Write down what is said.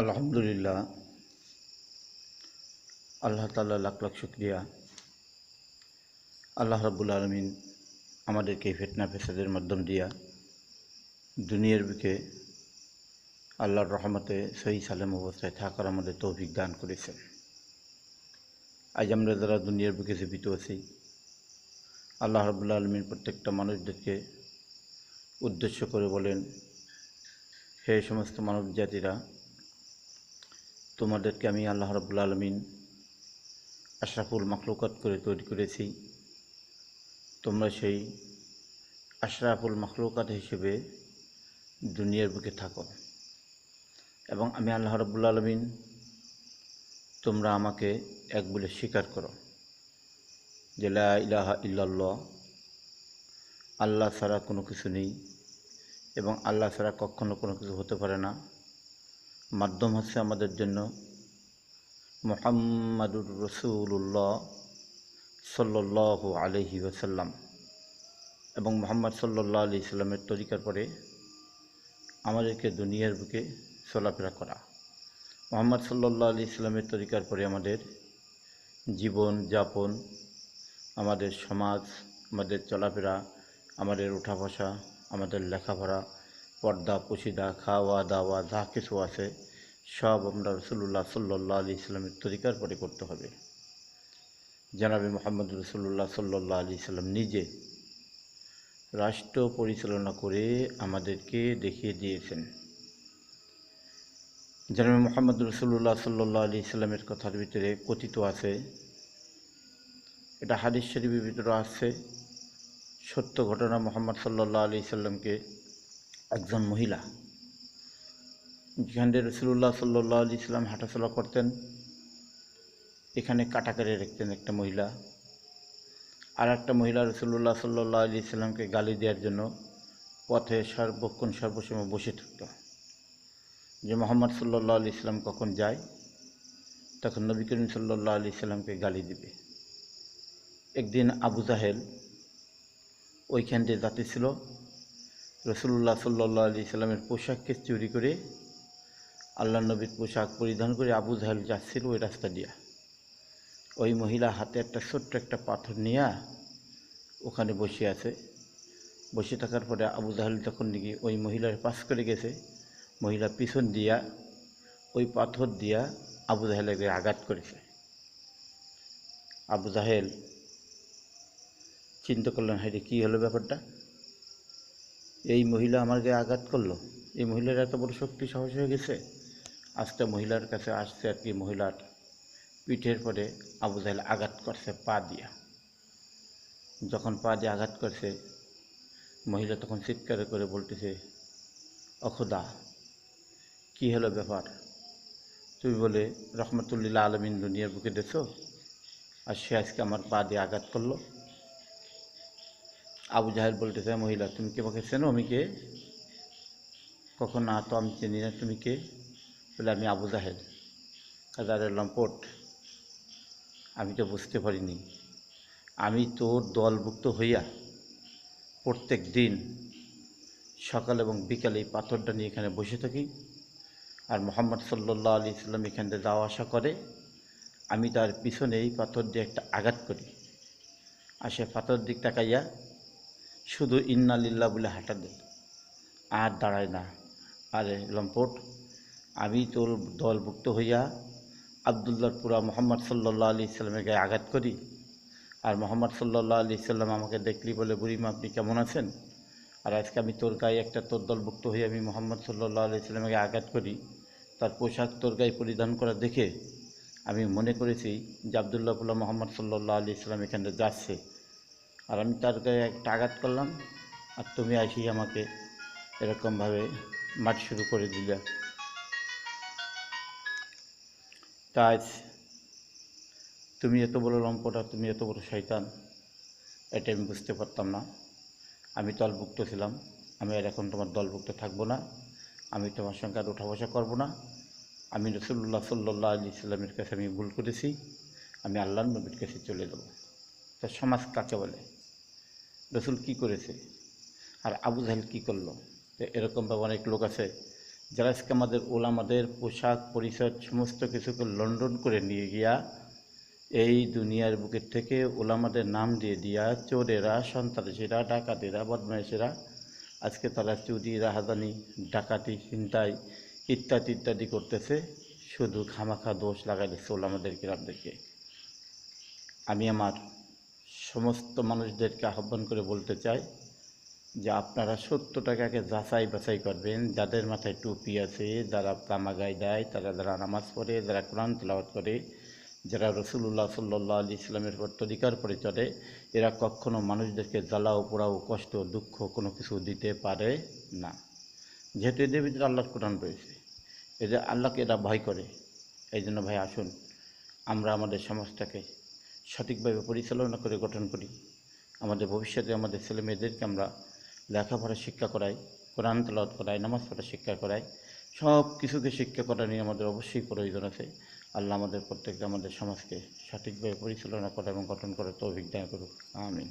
আলহামদুলিল্লাহ। আল্লাহ তাআলা লাখ লাখ শুকরিয়া। আল্লাহ রাব্বুল আলামিন আমাদেরকে ফিতনা ফেসাদের মাধ্যম দিয়া দুনিয়ার বুকে আল্লাহর রহমতে সহি সালেম অবস্থায় থাকার আমাদের তৌফিক দান করেছেন। আজ আমরা যারা দুনিয়ার বুকে জীবিত আছি, আল্লাহ রাব্বুল আলামিন প্রত্যেকটা মানুষদেরকে উদ্দেশ্য করে বলেন, হে সমস্ত মানব জাতিরা, তোমাদেরকে আমি আল্লাহ রাব্বুল আলামিন আশরাফুল মাখলুকাত করে তৈরি করেছি। তোমরা সেই আশরাফুল মাখলুকাত হিসেবে দুনিয়ার বুকে থাকো এবং আমি আল্লাহ রাব্বুল আলামিন তোমরা আমাকে এক বলে স্বীকার করো যে লা ইলাহা ইল্লাল্লাহ, আল্লাহ ছাড়া কোনো কিছু নেই এবং আল্লাহ ছাড়া কখনো কোনো কিছু হতে পারে না। মাধ্যম হচ্ছে আমাদের জন্য মুহাম্মাদুর রাসূলুল্লাহ সাল্লাল্লাহু আলাইহি ওয়াসাল্লাম এবং মুহাম্মদ সাল্লাল্লাহু আলাইহি সাল্লামের তরিকার পরে আমাদেরকে দুনিয়ার বুকে চলাফেরা করা। মুহাম্মদ সাল্লাল্লাহু আলাইহি সাল্লামের তরিকার পরে আমাদের জীবন যাপন, আমাদের সমাজ, আমাদের চলাফেরা, আমাদের ওঠা বসা, আমাদের লেখাপড়া, পর্দা পুশিদা, খাওয়া দাওয়া যা কিছু আছে সব আমরা রাসূলুল্লাহ সাল্লাল্লাহু আলাইহি সাল্লামের তরিকার পরে করতে হবে। জনাবে মুহাম্মদ রাসূলুল্লাহ সাল্লাল্লাহু আলাইহি সাল্লাম নিজে রাষ্ট্র পরিচালনা করে আমাদেরকে দেখিয়ে দিয়েছেন। জনাবে মুহাম্মদ রাসূলুল্লাহ সাল্লাল্লাহু আলাইহি সাল্লামের কথার ভিতরে কথিত আছে, এটা হাদিস শরীফের ভিতরে আছে, সত্য ঘটনা। মুহাম্মদ সাল্লাল্লাহু আলাইহি সাল্লামকে একজন মহিলা, যেখানে রাসূলুল্লাহ সাল্লাল্লাহু আলাইহি সাল্লাম হাঁটাচলা করতেন, এখানে কাটা করে রাখতেন একটা মহিলা। আর একটা মহিলা রাসূলুল্লাহ সাল্লাল্লাহু আলাইহি সাল্লামকে গালি দেওয়ার জন্য পথে সর্বক্ষণ সর্বসময় বসে থাকত, যে মুহাম্মদ সাল্লাল্লাহু আলাইহি সাল্লাম কখন যায় তখন নবী করিম সাল্লাল্লাহু আলাইহি সাল্লামকে গালি দিবে। একদিন আবু জাহেল ওইখান দিয়ে যাচ্ছিল, রাসূলুল্লাহ সাল্লাল্লাহু আলাইহি সাল্লামের পোশাককে চুরি করে, আল্লাহ নবীর পোশাক পরিধান করে আবু জাহেল যাচ্ছিল ওই রাস্তা দিয়া। ওই মহিলা হাতে একটা ছোট্ট একটা পাথর নিয়ে ওখানে বসে আছে। বসে থাকার পরে আবু জাহেল যখন নাকি ওই মহিলার পাশ করে গেছে, মহিলা পিছন দিয়া ওই পাথর দিয়া আবু জাহেলকে আঘাত করেছে। আবু জাহেল চিন্তা করলেন, হ্যাঁ কী হলো ব্যাপারটা, এই মহিলা আমার গায়ে আঘাত করলো, এই মহিলার এত বড় শক্তি সাহস হয়ে গেছে। আজকে মহিলার কাছে আসছে আর কি, মহিলার পিঠের পরে আবু জাহেল আঘাত করছে পা দিয়া। যখন পা দিয়ে আঘাত করছে, মহিলা তখন চিৎকার করে বলতেছে, অখোদা কী হলো ব্যাপার, তুমি বলে রহমতুল্লিল আলমিন দুনিয়ার বুকে দেখছো, আর সে আজকে আমার পা দিয়ে আঘাত করলো। আবু জাহেল বলতেছে, মহিলা তুমি কে, আমাকে চেনো, আমি কে? কখন না তো আমি চিনি না, তুমি কে? বলে আমি আবু জাহেল। কাজারের লম্পট, আমি তো বুঝতে পারিনি, আমি তোর দলভুক্ত হইয়া প্রত্যেক দিন সকাল এবং বিকালে এই পাথরটা নিয়ে এখানে বসে থাকি, আর মুহাম্মদ সাল্লাল্লাহু আলাইহি সাল্লাম এখান থেকে যাওয়া আসা করে, আমি তার পিছনে এই পাথর দিয়ে একটা আঘাত করি, আর সে পাথর দিক তাকাইয়া শুধু ইন্না লিল্লাহ বলে হাঁটা দেয় আর দাঁড়ায় না। আরে লম্পট, আমি তোর দলভুক্ত হইয়া আবদুল্লাহর পুরা মুহাম্মদ সাল্লাল্লাহু আলাইহি সাল্লামের গায়ে আঘাত করি, আর মুহাম্মদ সাল্লাল্লাহু আলাইহি সাল্লাম আমাকে দেখলি বলে, বুড়িমা আপনি কেমন আছেন, আর আজকে আমি তোর গায়ে একটা, তোর দলভুক্ত হয়ে আমি মুহাম্মদ সাল্লাল্লাহু আলাইহি সাল্লামের গায়ে আঘাত করি, তার পোশাক তোর গায়ে পরিধান করা দেখে আমি মনে করেছি যে আবদুল্লাহ পুল্লাহ মুহাম্মদ সাল্লাল্লাহু আলাইহি সাল্লাম এখানে যাচ্ছে, আর আমি তার গায়ে একটা আঘাত করলাম, আর তুমি আসি আমাকে এরকমভাবে মাঠ শুরু করে দিলে। তাই তুমি এত বড় লম্পট আর তুমি এত বড় শয়তান, এটা আমি বুঝতে পারতাম না। আমি দলভুক্ত ছিলাম, আমি আর এখন তোমার দলভুক্ত থাকবো না, আমি তোমার সঙ্গে আর ওঠা বসা করবো না। আমি রাসূলুল্লাহ সাল্লাল্লাহু আলাইহি সাল্লামের কাছে আমি ভুল করেছি, আমি আল্লাহর নবীর কাছে চলে যাব। তা সমাজ কাকে বলে, রসুল কী করেছে আর আবু জাহেল কী করলো? তো এরকমভাবে অনেক লোক আছে যারা আজকে আমাদের ওলামাদের পোশাক পরিচ্ছদ সমস্ত কিছুকে লন্ডন করে নিয়ে গিয়া এই দুনিয়ার বুকের থেকে ওলামাদের নাম দিয়ে দিয়া চোরেরা, সন্ত্রাসীরা, ডাকাতেরা, বদমাইশেরা আজকে তারা চুরি, রাহাজানি, ডাকাতি, ছিনতাই ইত্যাদি ইত্যাদি করতেছে, শুধু খামাখা দোষ লাগাই দিচ্ছে ওলামাদের কিরামদেরকে। আমি আমার সমস্ত মানুষদেরকে আহ্বান করে বলতে চাই যে আপনারা সত্যটাকে যাচাই বাছাই করবেন। যাদের মাথায় টুপি আছে, যারা তামা গায়ে দেয়, যারা নামাজ পড়ে, যারা কোরআন তেলাওয়াত করে, যারা রসুল্লাহ সাল্লাহ আলি ইসলামের পর তরিকার পরে চলে, এরা কখনো মানুষদেরকে জ্বালাও পোড়াও কষ্ট দুঃখ কোনো কিছু দিতে পারে না। যেহেতু এদের ভিতরে আল্লাহর কোরআন রয়েছে, এদের আল্লাহকে এরা ভয় করে। এই জন্য ভাই আসুন আমরা আমাদের সমাজটাকে সঠিকভাবে পরিচালনা করে গঠন করি। আমাদের ভবিষ্যতে আমাদের ছেলে মেয়েদেরকে আমরা লেখাপড়া শিক্ষা করাই, কোরআন তেলাওয়াত করাই, নামাজ পড়া শিক্ষা করাই, সব কিছুকে শিক্ষা করা নিয়ে আমাদের অবশ্যই প্রয়োজন আছে। আল্লাহ আমাদের প্রত্যেকটা আমাদের সমাজকে সঠিকভাবে পরিচালনা করা এবং গঠন করার তৌফিক দান করুক। আমিন।